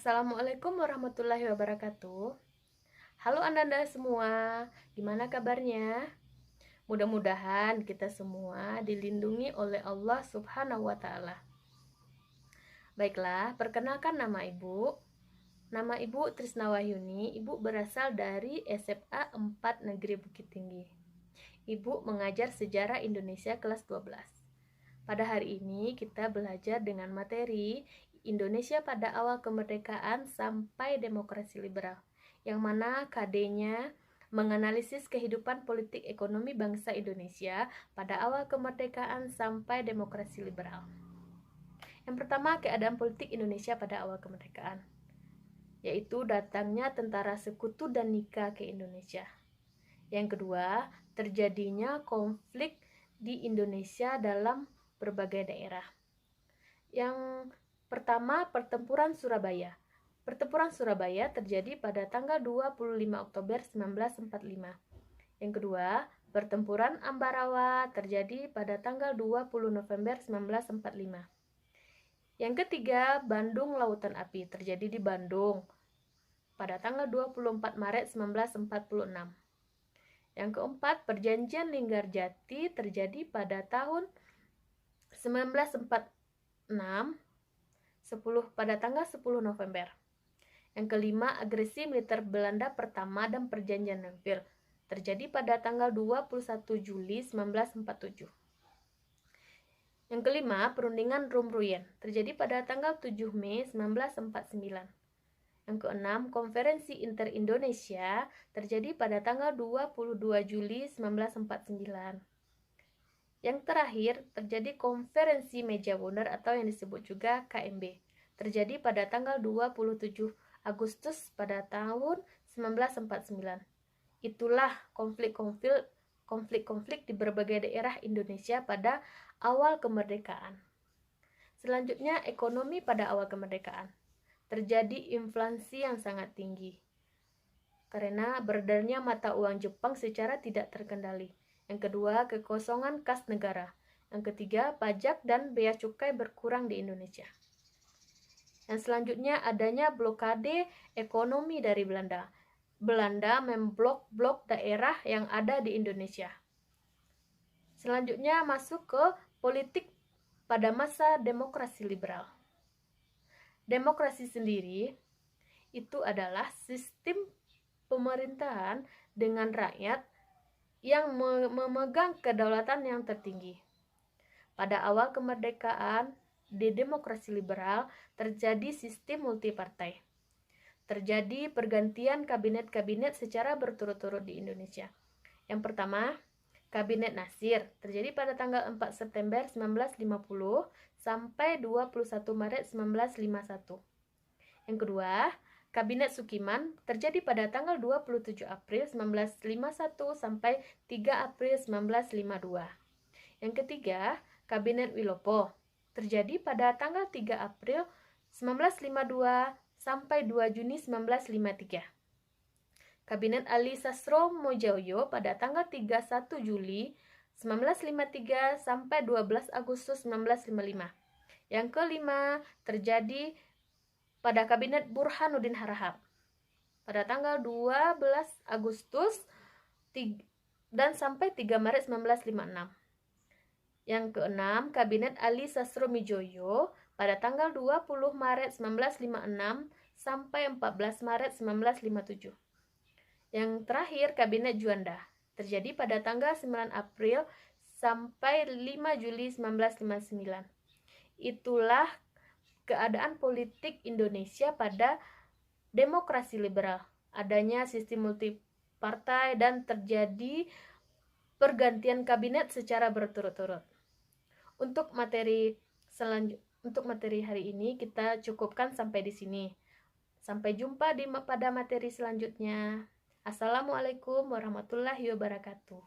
Assalamualaikum warahmatullahi wabarakatuh. Halo Anda semua, gimana kabarnya? Mudah-mudahan kita semua dilindungi oleh Allah Subhanahu wa Ta'ala. Baiklah, perkenalkan nama Ibu. Nama Ibu Trisna Wahyuni. Ibu berasal dari SMA 4 Negeri Bukit Tinggi. Ibu mengajar sejarah Indonesia kelas 12. Pada hari ini kita belajar dengan materi Indonesia pada awal kemerdekaan sampai demokrasi liberal, yang mana KD-nya menganalisis kehidupan politik ekonomi bangsa Indonesia pada awal kemerdekaan sampai demokrasi liberal. Yang pertama, keadaan politik Indonesia pada awal kemerdekaan, yaitu datangnya tentara sekutu dan nikah ke Indonesia. Yang kedua, terjadinya konflik di Indonesia dalam berbagai daerah. Yang pertama, pertempuran Surabaya. Pertempuran Surabaya terjadi pada tanggal 25 Oktober 1945. Yang kedua, pertempuran Ambarawa terjadi pada tanggal 20 November 1945. Yang ketiga, Bandung Lautan Api terjadi di Bandung pada tanggal 24 Maret 1946. Yang keempat, Perjanjian Linggarjati terjadi pada tahun 1946 pada tanggal 10 November. Yang kelima, agresi militer Belanda pertama dan Perjanjian Nempel terjadi pada tanggal 21 Juli 1947. Yang kelima, perundingan Rumruyen terjadi pada tanggal 7 Mei 1949. Yang keenam, konferensi Inter-Indonesia terjadi pada tanggal 22 Juli 1949. Yang terakhir, terjadi konferensi meja bundar atau yang disebut juga KMB, terjadi pada tanggal 27 Agustus pada tahun 1949. Itulah konflik-konflik di berbagai daerah Indonesia pada awal kemerdekaan. Selanjutnya, ekonomi pada awal kemerdekaan. Terjadi inflasi yang sangat tinggi karena beredarnya mata uang Jepang secara tidak terkendali. Yang kedua, kekosongan kas negara. Yang ketiga, pajak dan bea cukai berkurang di Indonesia. Yang selanjutnya, adanya blokade ekonomi dari Belanda. Belanda memblok daerah yang ada di Indonesia. Selanjutnya, masuk ke politik pada masa demokrasi liberal. Demokrasi sendiri itu adalah sistem pemerintahan dengan rakyat yang memegang kedaulatan yang tertinggi. Pada awal kemerdekaan, di demokrasi liberal terjadi sistem multipartai. Terjadi pergantian kabinet-kabinet secara berturut-turut di Indonesia. Yang pertama, Kabinet Nasir terjadi pada tanggal 4 September 1950 sampai 21 Maret 1951. Yang kedua, Kabinet Sukiman terjadi pada tanggal 27 April 1951 sampai 3 April 1952. Yang ketiga, Kabinet Wilopo terjadi pada tanggal 3 April 1952 sampai 2 Juni 1953. Kabinet Ali Sastro Mojoyo pada tanggal 31 Juli 1953 sampai 12 Agustus 1955. Yang kelima, terjadi pada Kabinet Burhanuddin Harahap pada tanggal 12 Agustus dan sampai 3 Maret 1956. Yang keenam, Kabinet Ali Sastro Mijoyo pada tanggal 20 Maret 1956 sampai 14 Maret 1957. Yang terakhir, Kabinet Juanda terjadi pada tanggal 9 April sampai 5 Juli 1959. Itulah keadaan politik Indonesia pada demokrasi liberal. Adanya sistem multipartai dan terjadi pergantian kabinet secara berturut-turut. Untuk materi hari ini kita cukupkan sampai di sini. Sampai jumpa pada materi selanjutnya. Assalamualaikum warahmatullahi wabarakatuh.